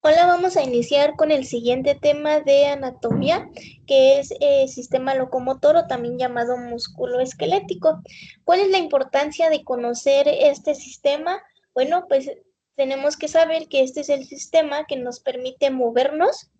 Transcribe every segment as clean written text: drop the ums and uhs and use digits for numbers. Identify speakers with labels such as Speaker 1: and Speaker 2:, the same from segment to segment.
Speaker 1: Hola, vamos a iniciar con el siguiente tema de anatomía, que es sistema locomotor o también llamado músculo esquelético. ¿Cuál es la importancia de conocer este sistema? Bueno, pues tenemos que saber que este es el sistema que nos permite movernos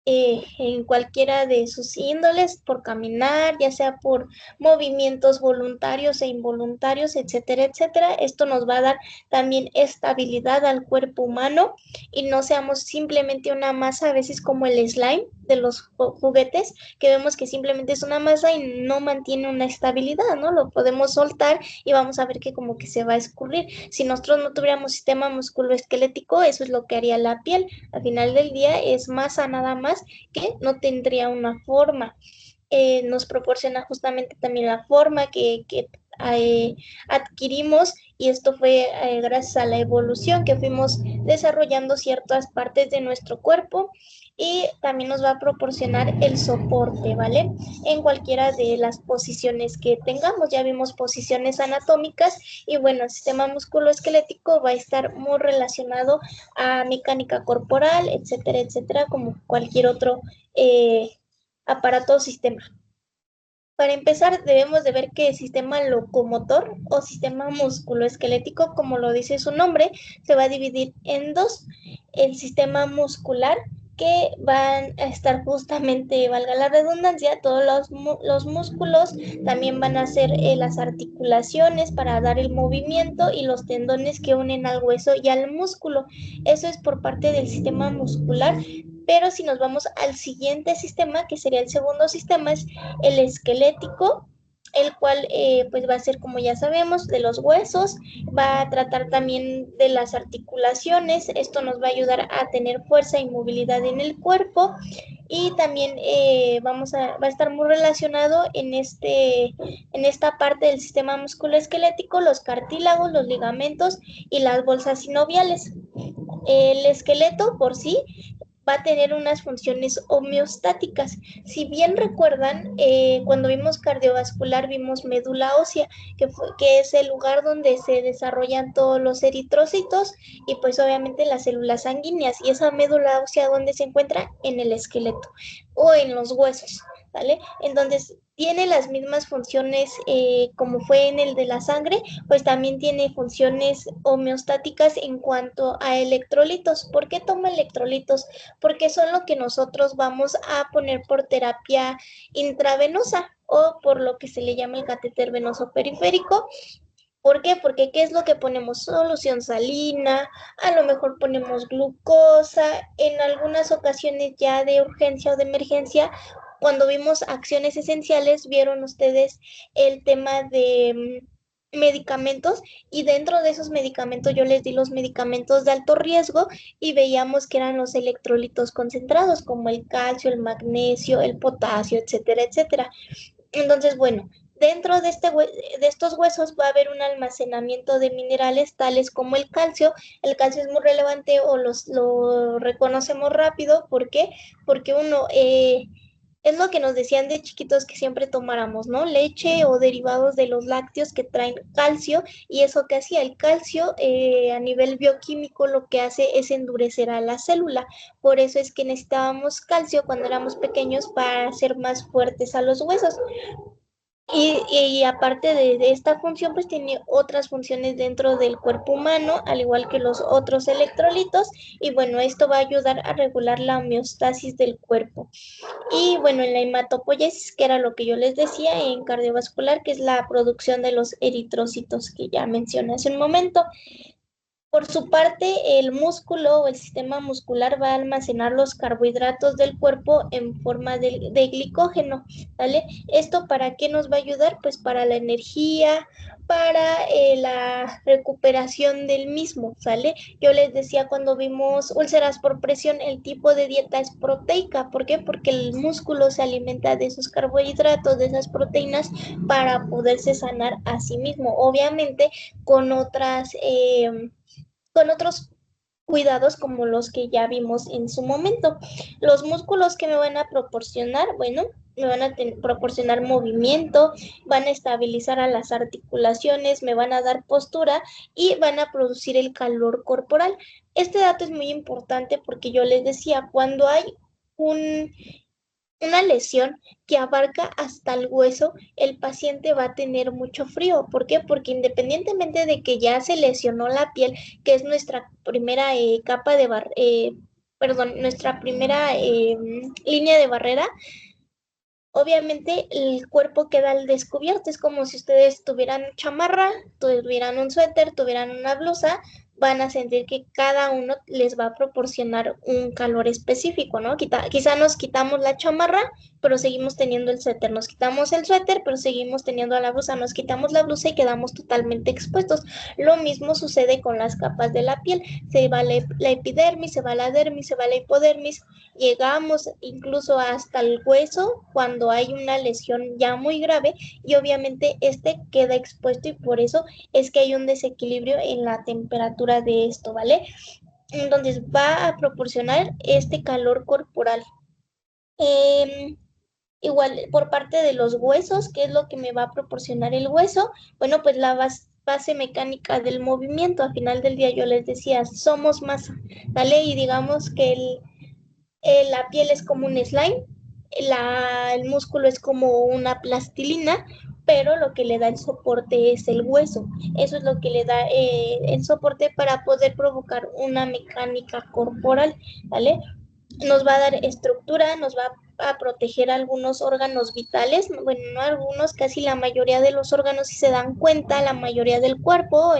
Speaker 1: en cualquiera de sus índoles, por caminar, ya sea por movimientos voluntarios e involuntarios, etcétera, etcétera. Esto nos va a dar también estabilidad al cuerpo humano y no seamos simplemente una masa, a veces como el slime de los juguetes, que vemos que simplemente es una masa y no mantiene una estabilidad, ¿no? Lo podemos soltar y vamos a ver que como que se va a escurrir. Si nosotros no tuviéramos sistema musculoesquelético, eso es lo que haría la piel. Al final del día es masa nada más que no tendría una forma. Nos proporciona justamente también la forma que adquirimos y esto fue gracias a la evolución que fuimos desarrollando ciertas partes de nuestro cuerpo y también nos va a proporcionar el soporte, ¿vale? En cualquiera de las posiciones que tengamos, ya vimos posiciones anatómicas y bueno, el sistema musculoesquelético va a estar muy relacionado a mecánica corporal, etcétera, etcétera, como cualquier otro aparato o sistema. Para empezar, debemos de ver que el sistema locomotor o sistema musculoesquelético, como lo dice su nombre, se va a dividir en dos. El sistema muscular, que van a estar justamente, valga la redundancia, todos los músculos, también van a ser las articulaciones para dar el movimiento y los tendones que unen al hueso y al músculo. Eso es por parte del sistema muscular, pero si nos vamos al siguiente sistema, que sería el segundo sistema, es el esquelético, el cual pues va a ser, como ya sabemos, de los huesos, va a tratar también de las articulaciones, esto nos va a ayudar a tener fuerza y movilidad en el cuerpo y también va a estar muy relacionado en esta parte del sistema musculoesquelético, los cartílagos, los ligamentos y las bolsas sinoviales. El esqueleto por sí va a tener unas funciones homeostáticas. Si bien recuerdan, cuando vimos cardiovascular vimos médula ósea, que es el lugar donde se desarrollan todos los eritrocitos y pues obviamente las células sanguíneas. Y esa médula ósea, ¿dónde se encuentra? En el esqueleto o en los huesos, ¿vale? Entonces, tiene las mismas funciones como fue en el de la sangre, pues también tiene funciones homeostáticas en cuanto a electrolitos. ¿Por qué toma electrolitos? Porque son lo que nosotros vamos a poner por terapia intravenosa o por lo que se le llama el catéter venoso periférico. ¿Por qué? Porque ¿qué es lo que ponemos? Solución salina, a lo mejor ponemos glucosa, en algunas ocasiones ya de urgencia o de emergencia, cuando vimos acciones esenciales, vieron ustedes el tema de medicamentos y dentro de esos medicamentos yo les di los medicamentos de alto riesgo y veíamos que eran los electrolitos concentrados como el calcio, el magnesio, el potasio, etcétera, etcétera. Entonces, bueno, dentro de estos huesos va a haber un almacenamiento de minerales tales como el calcio. El calcio es muy relevante o lo reconocemos rápido. ¿Por qué? Porque uno, es lo que nos decían de chiquitos que siempre tomáramos, ¿no? Leche o derivados de los lácteos que traen calcio y eso que hacía el calcio a nivel bioquímico lo que hace es endurecer a la célula. Por eso es que necesitábamos calcio cuando éramos pequeños para hacer más fuertes a los huesos. Y aparte de esta función, pues tiene otras funciones dentro del cuerpo humano, al igual que los otros electrolitos. Y bueno, esto va a ayudar a regular la homeostasis del cuerpo. Y bueno, en la hematopoiesis, que era lo que yo les decía, en cardiovascular, que es la producción de los eritrocitos que ya mencioné hace un momento. Por su parte, el músculo o el sistema muscular va a almacenar los carbohidratos del cuerpo en forma de glicógeno, ¿vale? ¿Esto para qué nos va a ayudar? Pues para la energía, para la recuperación del mismo, ¿sale? Yo les decía cuando vimos úlceras por presión, el tipo de dieta es proteica. ¿Por qué? Porque el músculo se alimenta de esos carbohidratos, de esas proteínas, para poderse sanar a sí mismo. Obviamente con otras con otros cuidados como los que ya vimos en su momento. Los músculos que me van a proporcionar, bueno, me van a proporcionar movimiento, van a estabilizar a las articulaciones, me van a dar postura y van a producir el calor corporal. Este dato es muy importante porque yo les decía, cuando hay un una lesión que abarca hasta el hueso, el paciente va a tener mucho frío. ¿Por qué? Porque independientemente de que ya se lesionó la piel, que es nuestra primera capa de perdón, nuestra primera línea de barrera, obviamente el cuerpo queda al descubierto. Es como si ustedes tuvieran chamarra, tuvieran un suéter, tuvieran una blusa, van a sentir que cada uno les va a proporcionar un calor específico, ¿no? Quizá nos quitamos la chamarra, pero seguimos teniendo el suéter, nos quitamos el suéter, pero seguimos teniendo la blusa, nos quitamos la blusa y quedamos totalmente expuestos. Lo mismo sucede con las capas de la piel, se va la epidermis, se va la dermis, se va la hipodermis, llegamos incluso hasta el hueso cuando hay una lesión ya muy grave y obviamente este queda expuesto y por eso es que hay un desequilibrio en la temperatura de esto, ¿vale? Entonces va a proporcionar este calor corporal. Eh, Igual por parte de los huesos, ¿qué es lo que me va a proporcionar el hueso? Bueno, pues la base mecánica del movimiento. Al final del día yo les decía, somos masa, ¿vale? Y digamos que la piel es como un slime, el músculo es como una plastilina, pero lo que le da el soporte es el hueso. Eso es lo que le da el soporte para poder provocar una mecánica corporal, ¿vale? Nos va a dar estructura, nos va a proteger algunos órganos vitales, bueno, no algunos, casi la mayoría de los órganos, si se dan cuenta, la mayoría del cuerpo,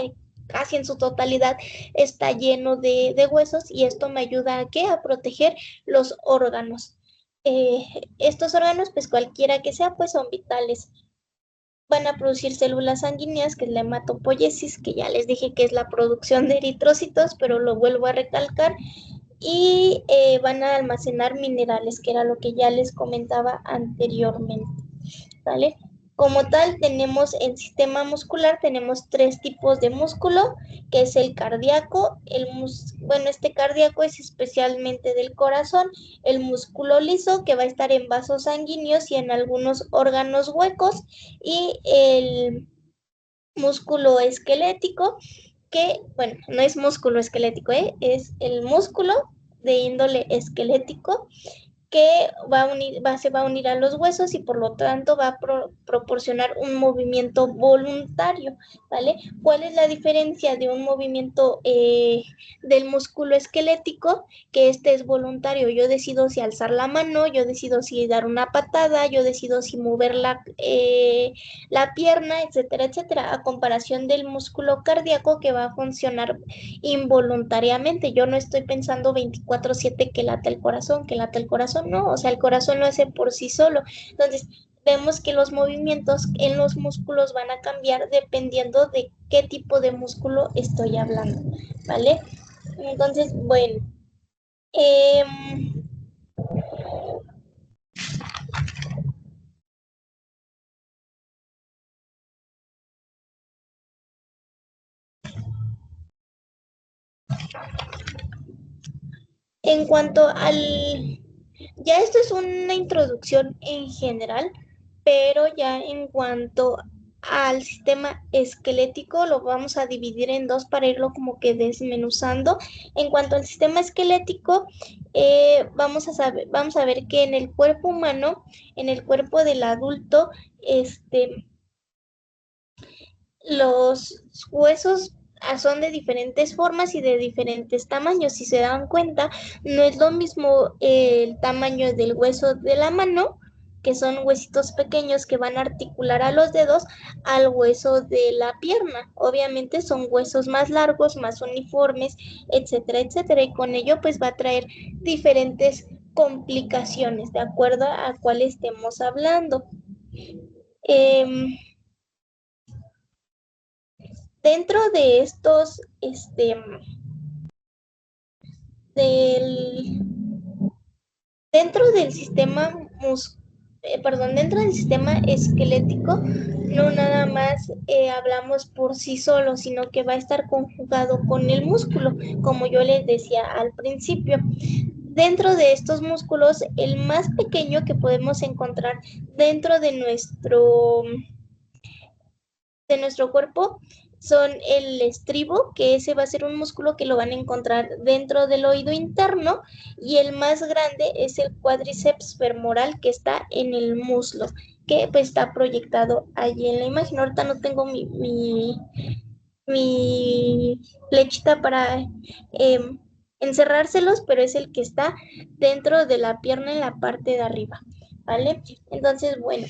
Speaker 1: casi en su totalidad, está lleno de huesos y esto me ayuda a ¿qué? A proteger los órganos. Eh, Estos órganos, pues cualquiera que sea, pues son vitales. Van a producir células sanguíneas, que es la hematopoiesis, que ya les dije que es la producción de eritrocitos, pero lo vuelvo a recalcar, y van a almacenar minerales, que era lo que ya les comentaba anteriormente, ¿vale? Como tal, tenemos en sistema muscular, tenemos tres tipos de músculo, que es el cardíaco, bueno, este cardíaco es especialmente del corazón, el músculo liso, que va a estar en vasos sanguíneos y en algunos órganos huecos, y el músculo esquelético, que, bueno, no es músculo esquelético, es el músculo de índole esquelético que se va a unir a los huesos y por lo tanto va a proporcionar un movimiento voluntario, ¿vale? ¿Cuál es la diferencia de un movimiento del músculo esquelético? Que este es voluntario. Yo decido si alzar la mano, yo decido si dar una patada, yo decido si mover la pierna, etcétera, etcétera, a comparación del músculo cardíaco que va a funcionar involuntariamente. Yo no estoy pensando 24/7 que lata el corazón, que lata el corazón, no, o sea, el corazón lo hace por sí solo. Entonces, vemos que los movimientos en los músculos van a cambiar dependiendo de qué tipo de músculo estoy hablando, ¿vale? Entonces, bueno, eh, en cuanto ya esto es una introducción en general, pero ya en cuanto al sistema esquelético lo vamos a dividir en dos para irlo como que desmenuzando. En cuanto al sistema esquelético, vamos a ver que en el cuerpo humano, en el cuerpo del adulto, este, los huesos son de diferentes formas y de diferentes tamaños. Si se dan cuenta, no es lo mismo el tamaño del hueso de la mano, que son huesitos pequeños que van a articular a los dedos, al hueso de la pierna. Obviamente son huesos más largos, más uniformes, etcétera, etcétera. Y con ello pues va a traer diferentes complicaciones de acuerdo a cuál estemos hablando. Eh, Dentro de estos, del, dentro del sistema muscular, dentro del sistema esquelético, no nada más hablamos por sí solo, sino que va a estar conjugado con el músculo, como yo les decía al principio. Dentro de estos músculos, el más pequeño que podemos encontrar dentro de nuestro cuerpo son el estribo, que ese va a ser un músculo que lo van a encontrar dentro del oído interno, y el más grande es el cuádriceps femoral, que está en el muslo, que pues, está proyectado allí en la imagen. Ahorita no tengo mi flechita para encerrárselos, pero es el que está dentro de la pierna en la parte de arriba, ¿vale? Entonces, bueno,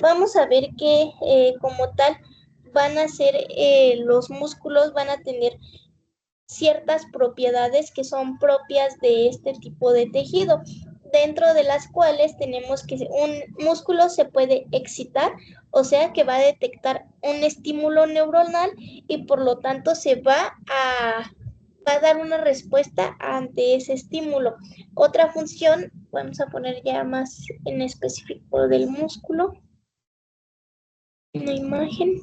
Speaker 1: vamos a ver que como tal van a ser los músculos, van a tener ciertas propiedades que son propias de este tipo de tejido, dentro de las cuales tenemos que un músculo se puede excitar, o sea que va a detectar un estímulo neuronal y por lo tanto va a dar una respuesta ante ese estímulo. Otra función, vamos a poner ya más en específico del músculo, una imagen.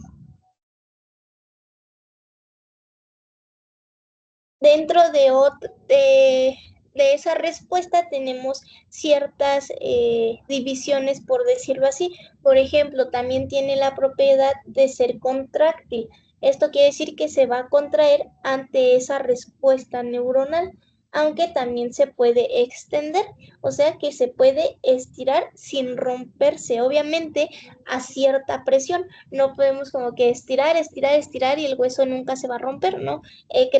Speaker 1: Dentro de esa respuesta tenemos ciertas divisiones, por decirlo así. Por ejemplo, también tiene la propiedad de ser contráctil. Esto quiere decir que se va a contraer ante esa respuesta neuronal, aunque también se puede extender, o sea que se puede estirar sin romperse, obviamente a cierta presión. No podemos como que estirar, estirar, estirar y el hueso nunca se va a romper, ¿no?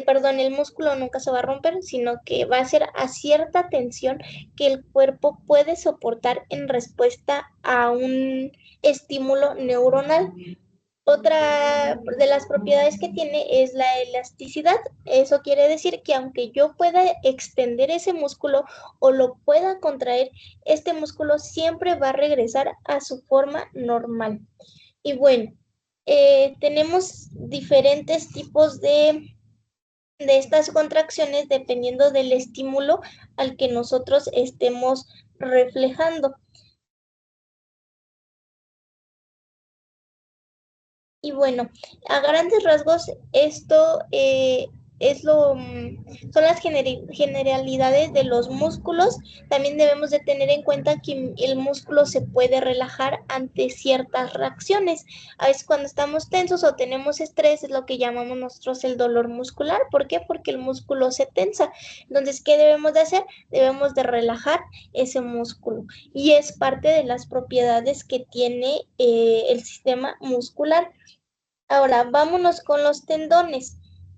Speaker 1: Perdón, el músculo nunca se va a romper, sino que va a ser a cierta tensión que el cuerpo puede soportar en respuesta a un estímulo neuronal. Otra de las propiedades que tiene es la elasticidad. Eso quiere decir que aunque yo pueda extender ese músculo o lo pueda contraer, este músculo siempre va a regresar a su forma normal. Y bueno, tenemos diferentes tipos de estas contracciones dependiendo del estímulo al que nosotros estemos reflejando. Y bueno, a grandes rasgos, esto son las generalidades de los músculos. También debemos de tener en cuenta que el músculo se puede relajar ante ciertas reacciones. A veces cuando estamos tensos o tenemos estrés es lo que llamamos nosotros el dolor muscular. ¿Por qué? Porque el músculo se tensa. Entonces, ¿qué debemos de hacer? Debemos de relajar ese músculo. Y es parte de las propiedades que tiene el sistema muscular. Ahora, vámonos con los tendones.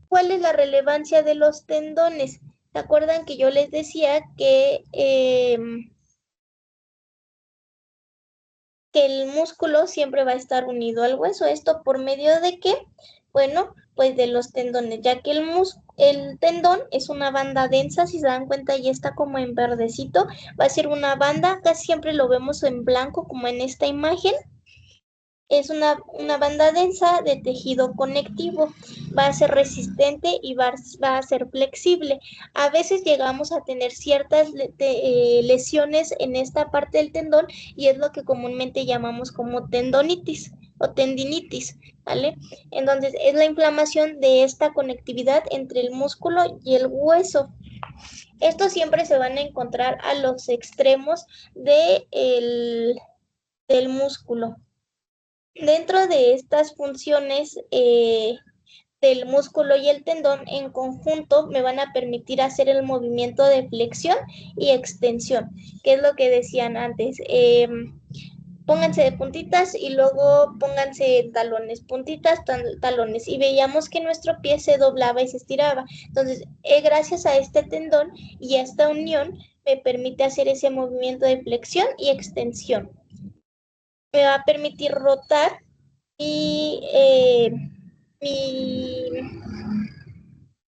Speaker 1: ¿Cuál es la relevancia de los tendones? ¿Se acuerdan que yo les decía que el músculo siempre va a estar unido al hueso? ¿Esto por medio de qué? Bueno, pues de los tendones, ya que el tendón es una banda densa, si se dan cuenta ya está como en verdecito, va a ser una banda, casi siempre lo vemos en blanco como en esta imagen. Es una banda densa de tejido conectivo, va a ser resistente y va a ser flexible. A veces llegamos a tener ciertas lesiones en esta parte del tendón y es lo que comúnmente llamamos como tendonitis o tendinitis, ¿vale? Entonces es la inflamación de esta conectividad entre el músculo y el hueso. Estos siempre se van a encontrar a los extremos del músculo. Dentro de estas funciones del músculo y el tendón en conjunto me van a permitir hacer el movimiento de flexión y extensión, que es lo que decían antes. Pónganse de puntitas y luego pónganse talones, puntitas, talones. Y veíamos que nuestro pie se doblaba y se estiraba. Entonces, gracias a este tendón y a esta unión, me permite hacer ese movimiento de flexión y extensión. Me va a permitir rotar mi, mi,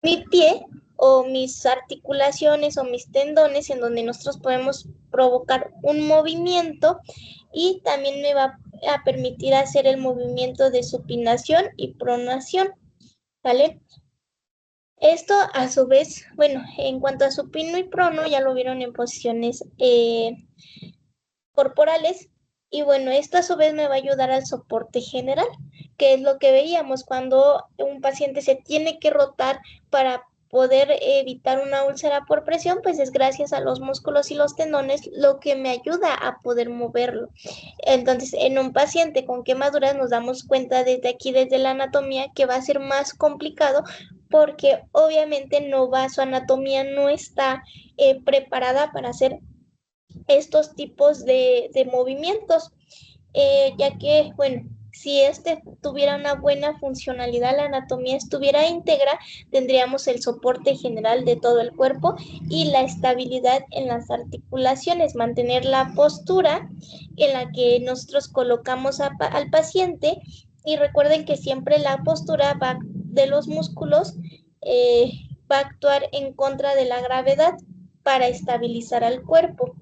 Speaker 1: mi pie o mis articulaciones o mis tendones en donde nosotros podemos provocar un movimiento y también me va a permitir hacer el movimiento de supinación y pronación, ¿vale? Esto a su vez, bueno, en cuanto a supino y prono, ya lo vieron en posiciones corporales. Y bueno, esto a su vez me va a ayudar al soporte general, que es lo que veíamos cuando un paciente se tiene que rotar para poder evitar una úlcera por presión, pues es gracias a los músculos y los tendones lo que me ayuda a poder moverlo. Entonces, en un paciente con quemaduras nos damos cuenta desde aquí, desde la anatomía, que va a ser más complicado porque obviamente no va, su anatomía no está preparada para hacer estos tipos de movimientos, ya que, bueno, si este tuviera una buena funcionalidad, la anatomía estuviera íntegra, tendríamos el soporte general de todo el cuerpo y la estabilidad en las articulaciones, mantener la postura en la que nosotros colocamos al paciente. Y recuerden que siempre la postura va de los músculos, eh, va a actuar en contra de la gravedad para estabilizar al cuerpo.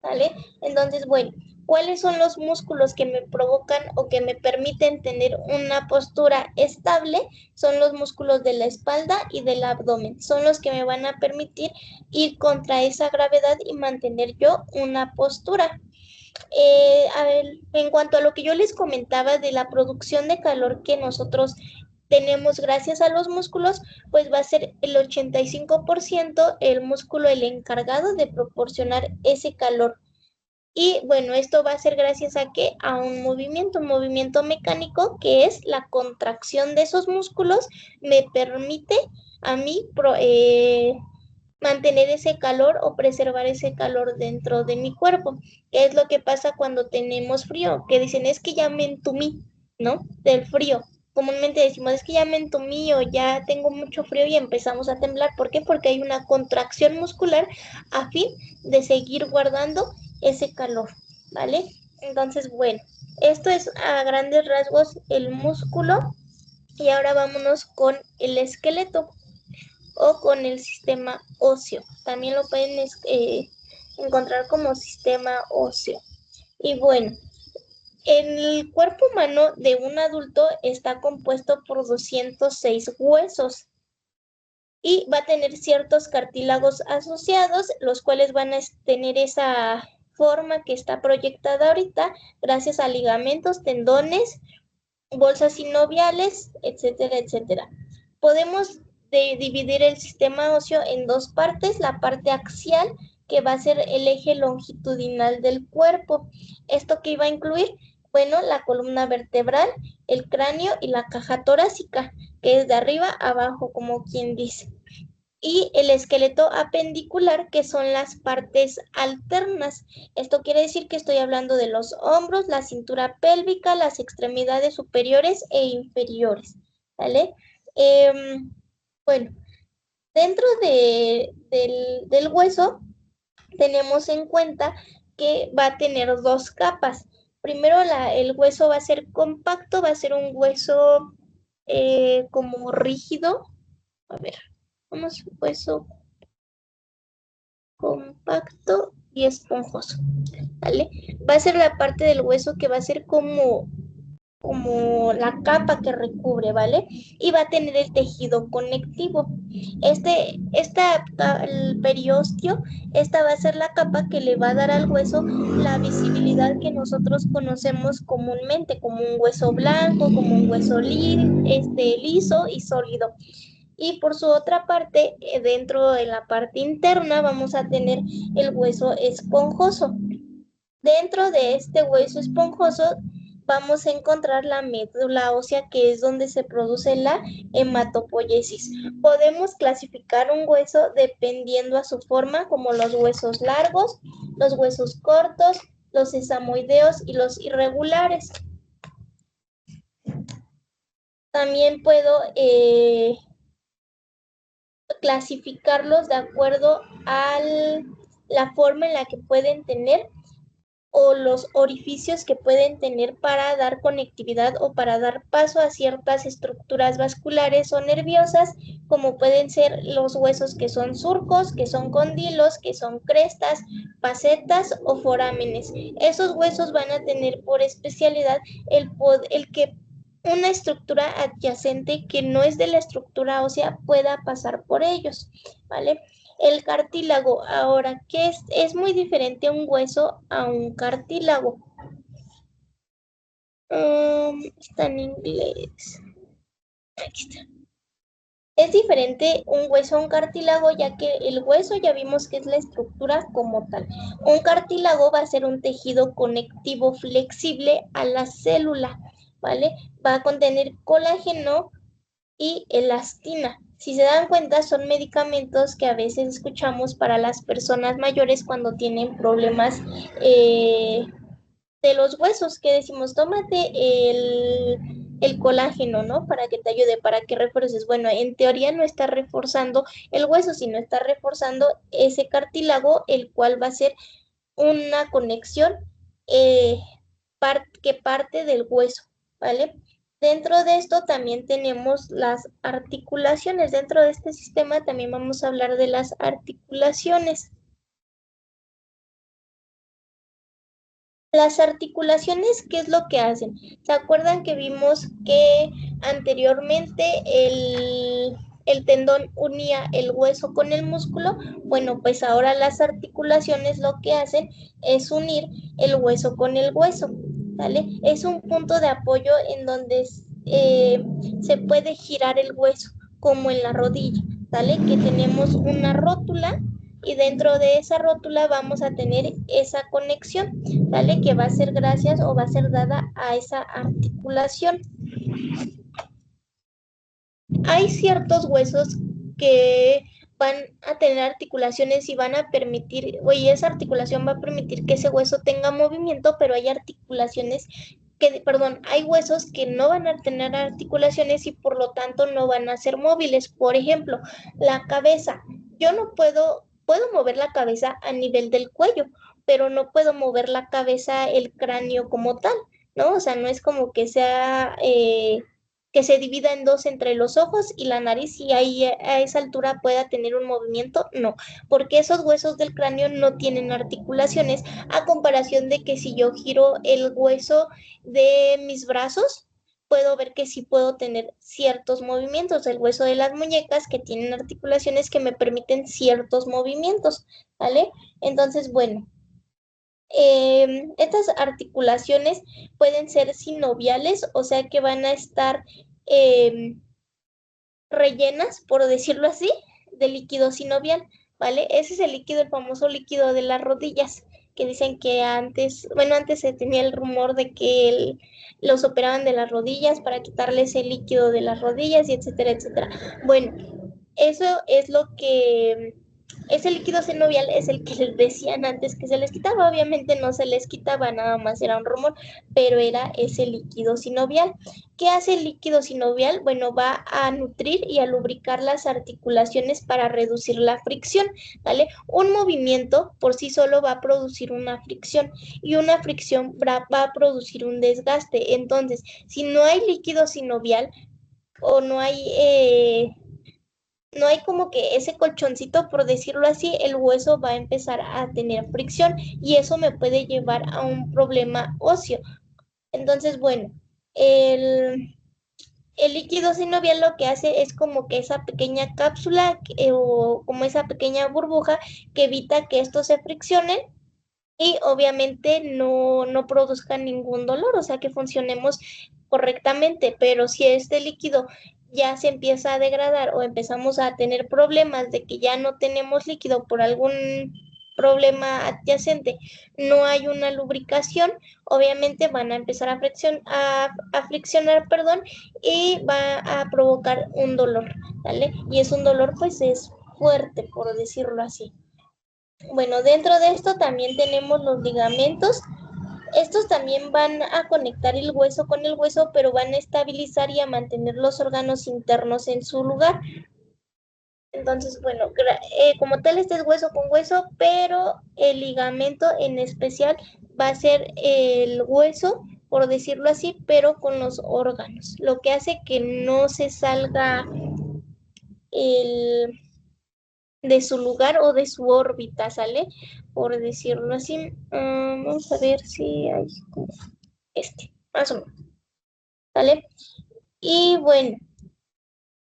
Speaker 1: ¿Vale? Entonces, bueno, ¿cuáles son los músculos que me provocan o que me permiten tener una postura estable? Son los músculos de la espalda y del abdomen. Son los que me van a permitir ir contra esa gravedad y mantener yo una postura. A ver, en cuanto a lo que yo les comentaba de la producción de calor que nosotros tenemos gracias a los músculos, pues va a ser el 85% el músculo el encargado de proporcionar ese calor. Y bueno, esto va a ser gracias a que a un movimiento mecánico, que es la contracción de esos músculos, me permite a mí mantener ese calor o preservar ese calor dentro de mi cuerpo. ¿Qué es lo que pasa cuando tenemos frío? Que dicen, es que ya me entumí, ¿no? Del frío. Comúnmente decimos, es que ya me entumí o ya tengo mucho frío y empezamos a temblar. ¿Por qué? Porque hay una contracción muscular a fin de seguir guardando ese calor, ¿vale? Entonces, bueno, esto es a grandes rasgos el músculo y ahora vámonos con el esqueleto o con el sistema óseo. También lo pueden encontrar como sistema óseo. Y bueno, el cuerpo humano de un adulto está compuesto por 206 huesos y va a tener ciertos cartílagos asociados, los cuales van a tener esa forma que está proyectada ahorita gracias a ligamentos, tendones, bolsas sinoviales, etcétera, etcétera. Podemos dividir el sistema óseo en dos partes, la parte axial, que va a ser el eje longitudinal del cuerpo. ¿Esto qué iba a incluir? Bueno, la columna vertebral, el cráneo y la caja torácica, que es de arriba a abajo, como quien dice. Y el esqueleto apendicular, que son las partes alternas. Esto quiere decir que estoy hablando de los hombros, la cintura pélvica, las extremidades superiores e inferiores, ¿vale? Bueno, dentro del hueso tenemos en cuenta que va a tener dos capas. Primero, el hueso va a ser compacto, va a ser un hueso como rígido. A ver, vamos, hueso compacto y esponjoso, ¿vale? Va a ser la parte del hueso que va a ser como la capa que recubre, ¿vale? Y va a tener el tejido conectivo. El periostio, esta va a ser la capa que le va a dar al hueso la visibilidad que nosotros conocemos comúnmente, como un hueso blanco, como un hueso liso y sólido. Y por su otra parte, dentro de la parte interna, vamos a tener el hueso esponjoso. Dentro de este hueso esponjoso vamos a encontrar la médula ósea, que es donde se produce la hematopoiesis. Podemos clasificar un hueso dependiendo a su forma, como los huesos largos, los huesos cortos, los sesamoideos y los irregulares. También puedo clasificarlos de acuerdo a la forma en la que pueden tener o los orificios que pueden tener para dar conectividad o para dar paso a ciertas estructuras vasculares o nerviosas, como pueden ser los huesos que son surcos, que son condilos, que son crestas, facetas o forámenes. Esos huesos van a tener por especialidad el que una estructura adyacente que no es de la estructura ósea pueda pasar por ellos, ¿vale? El cartílago, ahora, ¿qué es? Es muy diferente un hueso a un cartílago. Está en inglés. Aquí está. Es diferente un hueso a un cartílago, ya que el hueso ya vimos que es la estructura como tal. Un cartílago va a ser un tejido conectivo flexible a la célula, ¿vale? Va a contener colágeno y elastina. Si se dan cuenta, son medicamentos que a veces escuchamos para las personas mayores cuando tienen problemas de los huesos, que decimos, tómate el colágeno, ¿no? Para que te ayude, para que refuerces. Bueno, en teoría no está reforzando el hueso, sino está reforzando ese cartílago, el cual va a ser una conexión eh, que parte del hueso, ¿vale? Dentro de esto también tenemos las articulaciones. Dentro de este sistema también vamos a hablar de las articulaciones. Las articulaciones, ¿qué es lo que hacen? ¿Se acuerdan que vimos que anteriormente el tendón unía el hueso con el músculo? Bueno, pues ahora las articulaciones lo que hacen es unir el hueso con el hueso, ¿vale? Es un punto de apoyo en donde se puede girar el hueso, como en la rodilla, ¿vale? Que tenemos una rótula y dentro de esa rótula vamos a tener esa conexión, ¿vale? Que va a ser gracias o va a ser dada a esa articulación. Hay ciertos huesos que van a tener articulaciones y van a permitir, oye, esa articulación va a permitir que ese hueso tenga movimiento, pero hay articulaciones perdón, hay huesos que no van a tener articulaciones y por lo tanto no van a ser móviles. Por ejemplo, la cabeza. Yo no puedo mover la cabeza a nivel del cuello, pero no puedo mover la cabeza, el cráneo como tal, ¿no? O sea, no es como que se divida en dos entre los ojos y la nariz y ahí a esa altura pueda tener un movimiento, no, porque esos huesos del cráneo no tienen articulaciones a comparación de que si yo giro el hueso de mis brazos, puedo ver que sí puedo tener ciertos movimientos, el hueso de las muñecas que tienen articulaciones que me permiten ciertos movimientos, ¿vale? Entonces, bueno, estas articulaciones pueden ser sinoviales, o sea que van a estar eh, rellenas, por decirlo así, de líquido sinovial, ¿vale? Ese es el líquido, el famoso líquido de las rodillas, que dicen que antes, bueno, antes se tenía el rumor de que los operaban de las rodillas para quitarles el líquido de las rodillas y etcétera, etcétera. Bueno, eso es lo que ese líquido sinovial es el que les decían antes que se les quitaba. Obviamente no se les quitaba, nada más era un rumor, pero era ese líquido sinovial. ¿Qué hace el líquido sinovial? Bueno, va a nutrir y a lubricar las articulaciones para reducir la fricción, ¿vale? Un movimiento por sí solo va a producir una fricción y una fricción va a producir un desgaste. Entonces, si no hay líquido sinovial o no hay como que ese colchoncito, por decirlo así, el hueso va a empezar a tener fricción y eso me puede llevar a un problema óseo. Entonces, bueno, el, el líquido sinovial lo que hace es como que esa pequeña cápsula o como esa pequeña burbuja que evita que estos se friccionen y obviamente no produzca ningún dolor, o sea que funcionemos correctamente, pero si este líquido ya se empieza a degradar o empezamos a tener problemas de que ya no tenemos líquido por algún problema adyacente, no hay una lubricación, obviamente van a empezar a friccionar, perdón, y va a provocar un dolor, ¿vale? Y es un dolor pues es fuerte, por decirlo así. Bueno, dentro de esto también tenemos los ligamentos. Estos también van a conectar el hueso con el hueso, pero van a estabilizar y a mantener los órganos internos en su lugar. Entonces, bueno, como tal este es hueso con hueso, pero el ligamento en especial va a ser el hueso, por decirlo así, pero con los órganos, lo que hace que no se salga el de su lugar o de su órbita, ¿sale? Por decirlo así. Vamos a ver si hay como más o menos. ¿vale? Y bueno,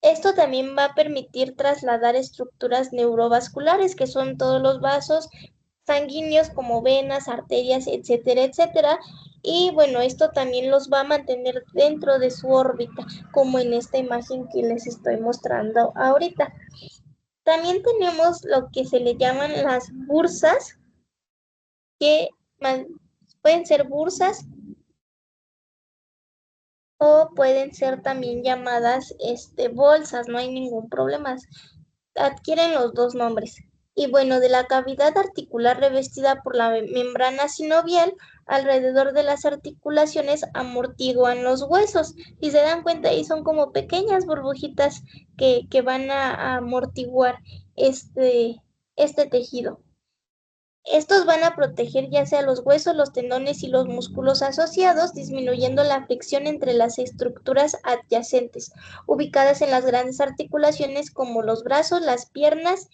Speaker 1: esto también va a permitir trasladar estructuras neurovasculares, que son todos los vasos sanguíneos como venas, arterias, etcétera, etcétera. Y bueno, esto también los va a mantener dentro de su órbita, como en esta imagen que les estoy mostrando ahorita. También tenemos lo que se le llaman las bursas, que pueden ser bursas o pueden ser también llamadas bolsas, no hay ningún problema. Adquieren los dos nombres. Y bueno, de la cavidad articular revestida por la membrana sinovial, alrededor de las articulaciones amortiguan los huesos. Si se dan cuenta, ahí son como pequeñas burbujitas que van a amortiguar este tejido. Estos van a proteger ya sea los huesos, los tendones y los músculos asociados, disminuyendo la fricción entre las estructuras adyacentes, ubicadas en las grandes articulaciones como los brazos, las piernas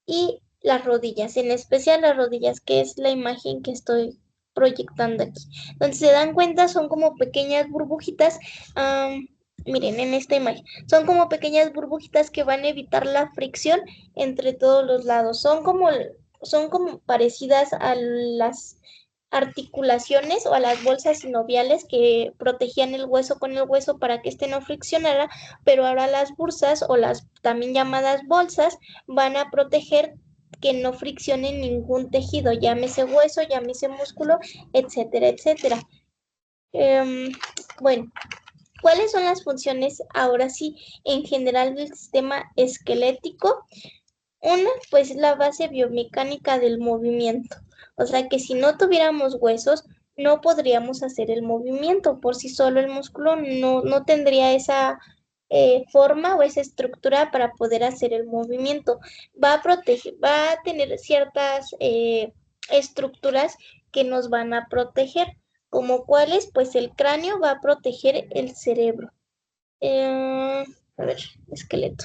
Speaker 1: y las rodillas, en especial las rodillas, que es la imagen que estoy proyectando aquí. Entonces, se dan cuenta, son como pequeñas burbujitas. Miren, en esta imagen, son como pequeñas burbujitas que van a evitar la fricción entre todos los lados. Son como parecidas a las articulaciones o a las bolsas sinoviales que protegían el hueso con el hueso para que éste no friccionara, pero ahora las bursas o las también llamadas bolsas van a proteger que no friccione ningún tejido, llámese hueso, llámese músculo, etcétera, etcétera. Bueno, ¿cuáles son las funciones ahora sí en general del sistema esquelético? Una, pues la base biomecánica del movimiento. O sea que si no tuviéramos huesos, no podríamos hacer el movimiento. Por sí solo el músculo no tendría esa forma o esa estructura para poder hacer el movimiento. Va a tener ciertas estructuras que nos van a proteger. ¿Como cuáles? Pues el cráneo va a proteger el cerebro. A ver, esqueleto.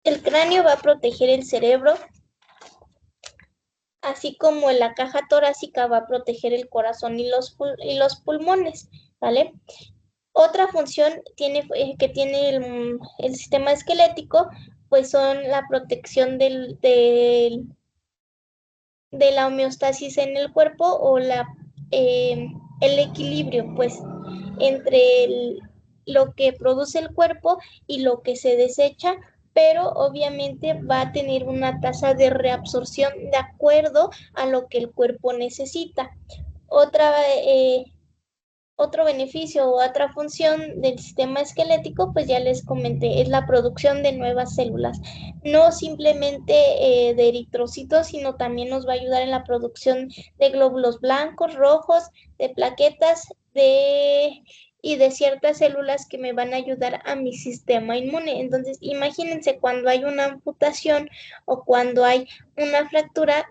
Speaker 1: El cráneo va a proteger el cerebro, así como la caja torácica va a proteger el corazón y los pulmones, ¿vale? Otra función que tiene el sistema esquelético, pues son la protección de la homeostasis en el cuerpo o el equilibrio, pues, entre lo que produce el cuerpo y lo que se desecha, pero obviamente va a tener una tasa de reabsorción de acuerdo a lo que el cuerpo necesita. Otra, eh, Otro beneficio o otra función del sistema esquelético, pues ya les comenté, es la producción de nuevas células. No simplemente de eritrocitos, sino también nos va a ayudar en la producción de glóbulos blancos, rojos, de plaquetas, y de ciertas células que me van a ayudar a mi sistema inmune. Entonces, imagínense cuando hay una amputación o cuando hay una fractura,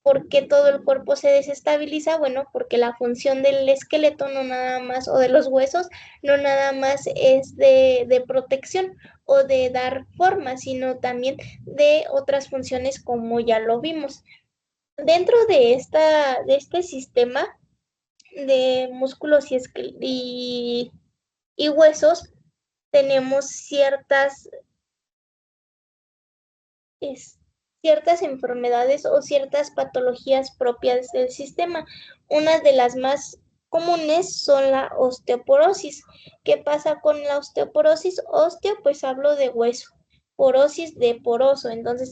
Speaker 1: ¿por qué todo el cuerpo se desestabiliza? Bueno, porque la función del esqueleto no nada más, o de los huesos, no nada más es de protección o de dar forma, sino también de otras funciones como ya lo vimos. Dentro de este sistema de músculos y huesos, tenemos es- ciertas enfermedades o ciertas patologías propias del sistema. Una de las más comunes son la osteoporosis. ¿Qué pasa con la osteoporosis? Osteo, pues hablo de hueso. Porosis de poroso. Entonces,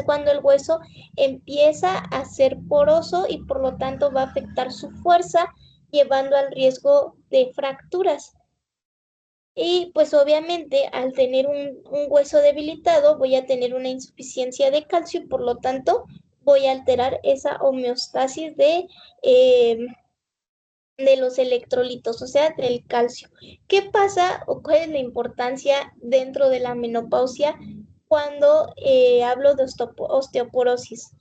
Speaker 1: cuando el hueso empieza a ser poroso y por lo tanto va a afectar su fuerza, llevando al riesgo de fracturas. Y pues obviamente al tener un hueso debilitado voy a tener una insuficiencia de calcio y por lo tanto voy a alterar esa homeostasis eh, de los electrolitos, o sea, del calcio. ¿Qué pasa o cuál es la importancia dentro de la menopausia cuando hablo de osteoporosis?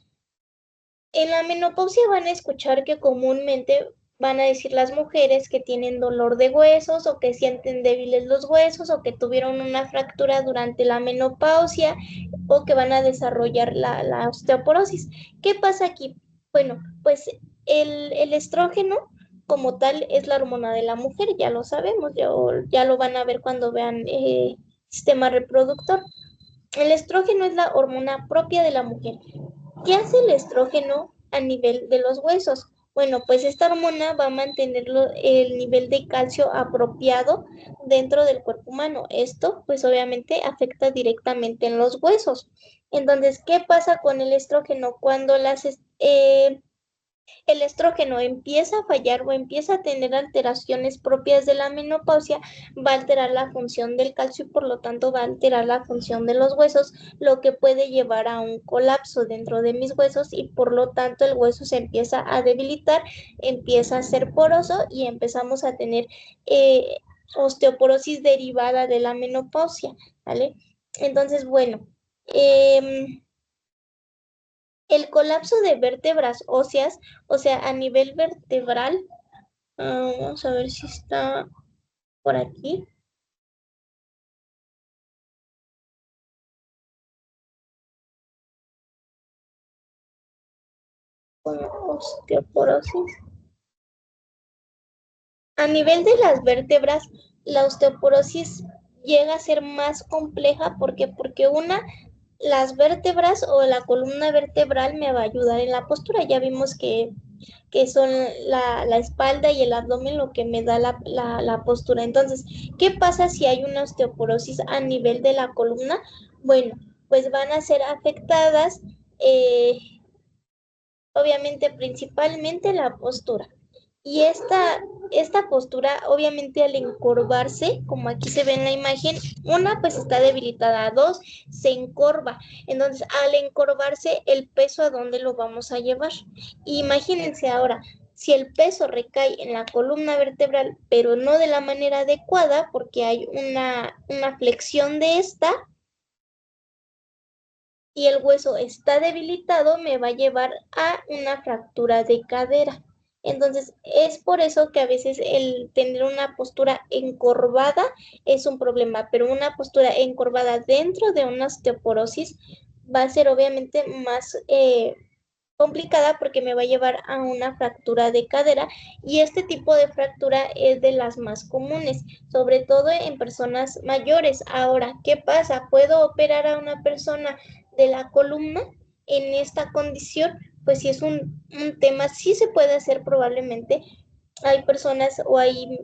Speaker 1: En la menopausia van a escuchar que comúnmente van a decir las mujeres que tienen dolor de huesos o que sienten débiles los huesos o que tuvieron una fractura durante la menopausia o que van a desarrollar la osteoporosis. ¿Qué pasa aquí? Bueno, pues el estrógeno como tal es la hormona de la mujer, ya lo sabemos, ya lo van a ver cuando vean sistema reproductor. El estrógeno es la hormona propia de la mujer. ¿Qué hace el estrógeno a nivel de los huesos? Bueno, pues esta hormona va a mantener el nivel de calcio apropiado dentro del cuerpo humano. Esto, pues obviamente, afecta directamente en los huesos. Entonces, ¿qué pasa con el estrógeno? Cuando el estrógeno empieza a fallar o empieza a tener alteraciones propias de la menopausia, va a alterar la función del calcio y por lo tanto va a alterar la función de los huesos, lo que puede llevar a un colapso dentro de mis huesos y por lo tanto el hueso se empieza a debilitar, empieza a ser poroso y empezamos a tener osteoporosis derivada de la menopausia, ¿vale? Entonces, bueno, el colapso de vértebras óseas, o sea, a nivel vertebral, vamos a ver si está por aquí. Osteoporosis. A nivel de las vértebras, la osteoporosis llega a ser más compleja porque las vértebras o la columna vertebral me va a ayudar en la postura. Ya vimos que son la espalda y el abdomen lo que me da la postura. Entonces, ¿qué pasa si hay una osteoporosis a nivel de la columna? Bueno, pues van a ser afectadas, eh, obviamente, principalmente la postura. Y esta postura, obviamente, al encorvarse, como aquí se ve en la imagen, una, pues está debilitada, dos, se encorva. Entonces, al encorvarse, el peso, ¿a dónde lo vamos a llevar? Imagínense ahora, si el peso recae en la columna vertebral, pero no de la manera adecuada, porque hay una flexión de esta, y el hueso está debilitado, me va a llevar a una fractura de cadera. Entonces, es por eso que a veces el tener una postura encorvada es un problema, pero una postura encorvada dentro de una osteoporosis va a ser obviamente más complicada porque me va a llevar a una fractura de cadera y este tipo de fractura es de las más comunes, sobre todo en personas mayores. Ahora, ¿qué pasa? ¿Puedo operar a una persona de la columna en esta condición? Pues si es un tema, sí se puede hacer probablemente. Hay personas o hay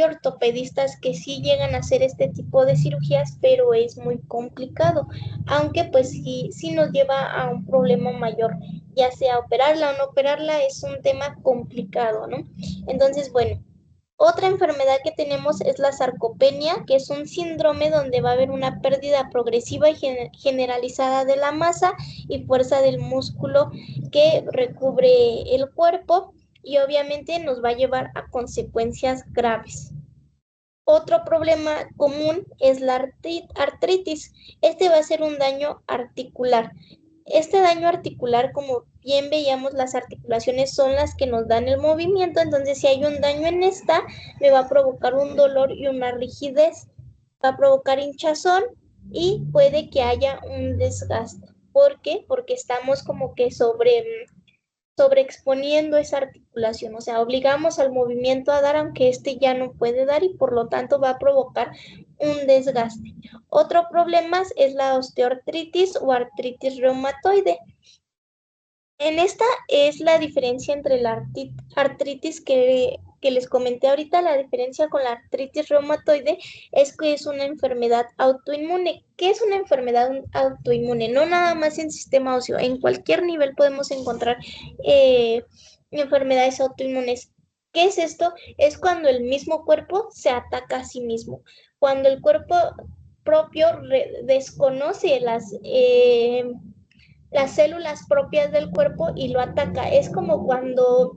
Speaker 1: ortopedistas que sí llegan a hacer este tipo de cirugías, pero es muy complicado, aunque pues sí nos lleva a un problema mayor, ya sea operarla o no operarla, es un tema complicado, ¿no? Entonces, bueno, otra enfermedad que tenemos es la sarcopenia, que es un síndrome donde va a haber una pérdida progresiva y generalizada de la masa y fuerza del músculo que recubre el cuerpo y obviamente nos va a llevar a consecuencias graves. Otro problema común es la artritis. Este va a ser un daño articular. Este daño articular, como bien veíamos, las articulaciones son las que nos dan el movimiento, entonces si hay un daño en esta, me va a provocar un dolor y una rigidez, va a provocar hinchazón y puede que haya un desgaste. ¿Por qué? Porque estamos como que sobreexponiendo esa articulación, o sea, obligamos al movimiento a dar aunque este ya no puede dar y por lo tanto va a provocar un desgaste. Otro problema es la osteoartritis o artritis reumatoide. En esta es la diferencia entre la artritis que les comenté ahorita, la diferencia con la artritis reumatoide es que es una enfermedad autoinmune. ¿Qué es una enfermedad autoinmune? No nada más en sistema óseo, en cualquier nivel podemos encontrar enfermedades autoinmunes. ¿Qué es esto? Es cuando el mismo cuerpo se ataca a sí mismo, cuando el cuerpo propio desconoce las células propias del cuerpo y lo ataca. Es como cuando,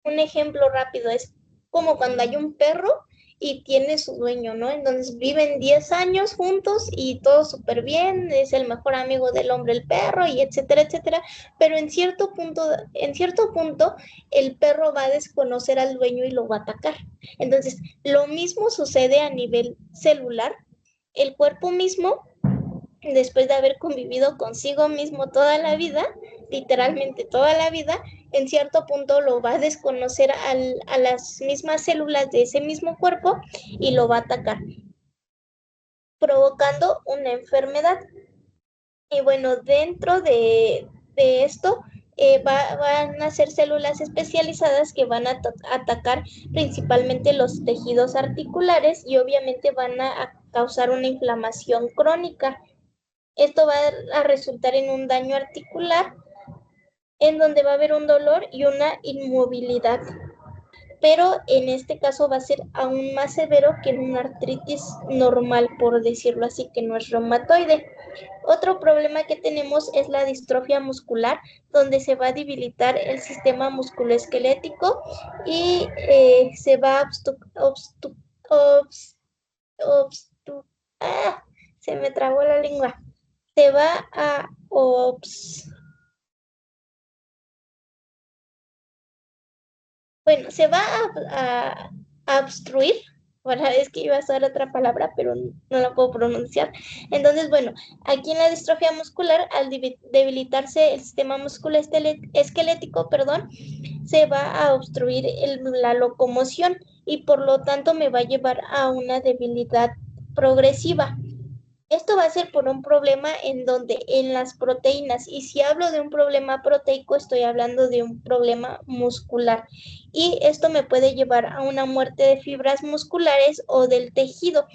Speaker 1: un ejemplo rápido, es como cuando hay un perro y tiene su dueño, ¿no? Entonces viven 10 años juntos y todo súper bien, es el mejor amigo del hombre el perro y etcétera, etcétera, pero en cierto punto el perro va a desconocer al dueño y lo va a atacar. Entonces, lo mismo sucede a nivel celular, el cuerpo mismo después de haber convivido consigo mismo toda la vida, literalmente toda la vida, en cierto punto lo va a desconocer a las mismas células de ese mismo cuerpo y lo va a atacar, provocando una enfermedad. Y bueno, dentro de esto van a ser células especializadas que van a atacar principalmente los tejidos articulares y obviamente van a causar una inflamación crónica. Esto va a resultar en un daño articular en donde va a haber un dolor y una inmovilidad, pero en este caso va a ser aún más severo que en una artritis normal, por decirlo así, que no es reumatoide. Otro problema que tenemos es la distrofia muscular, donde se va a debilitar el sistema musculoesquelético y se va a obstu- ¡ah! Se me trabó la lengua. Se va a bueno, se va a obstruir, bueno, es que iba a usar otra palabra, pero no la puedo pronunciar. Entonces, bueno, aquí en la distrofia muscular, al debilitarse el sistema esquelético, perdón, se va a obstruir la locomoción y por lo tanto me va a llevar a una debilidad progresiva. Esto va a ser por un problema en donde en las proteínas, y si hablo de un problema proteico, estoy hablando de un problema muscular. Y esto me puede llevar a una muerte de fibras musculares o del tejido.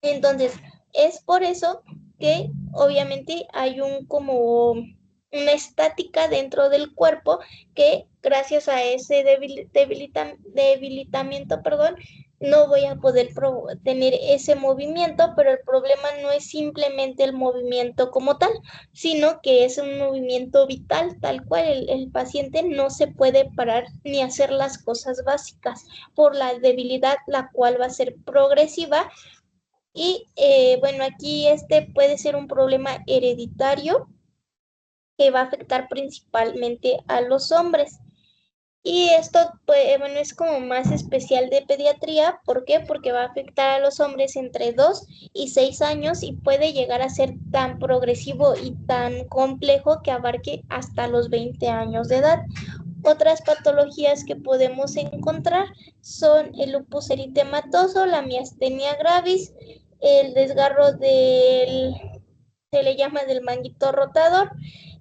Speaker 1: Entonces, es por eso que obviamente hay un como una estática dentro del cuerpo que gracias a ese debilitamiento, perdón, no voy a poder tener ese movimiento, pero el problema no es simplemente el movimiento como tal, sino que es un movimiento vital, tal cual el paciente no se puede parar ni hacer las cosas básicas por la debilidad, la cual va a ser progresiva y bueno, aquí este puede ser un problema hereditario que va a afectar principalmente a los hombres. Y esto, pues, bueno, es como más especial de pediatría. ¿Por qué? Porque va a afectar a los hombres entre 2 y 6 años y puede llegar a ser tan progresivo y tan complejo que abarque hasta los 20 años de edad. Otras patologías que podemos encontrar son el lupus eritematoso, la miastenia gravis, el desgarro se le llama del manguito rotador,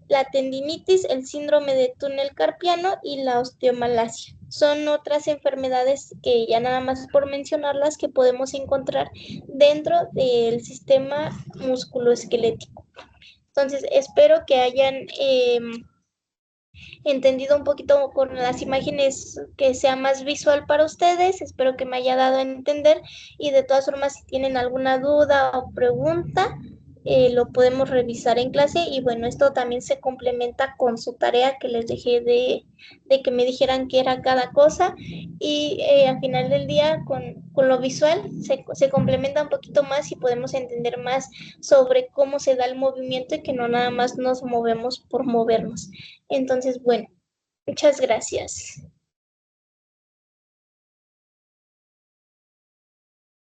Speaker 1: la tendinitis, el síndrome de túnel carpiano y la osteomalacia. Son otras enfermedades que ya nada más por mencionarlas que podemos encontrar dentro del sistema musculoesquelético. Entonces, espero que hayan entendido un poquito con las imágenes que sea más visual para ustedes. Espero que me haya dado a entender y de todas formas si tienen alguna duda o pregunta, lo podemos revisar en clase y bueno, esto también se complementa con su tarea que les dejé de que me dijeran qué era cada cosa y al final del día con lo visual se complementa un poquito más y podemos entender más sobre cómo se da el movimiento y que no nada más nos movemos por movernos. Entonces, bueno, muchas gracias.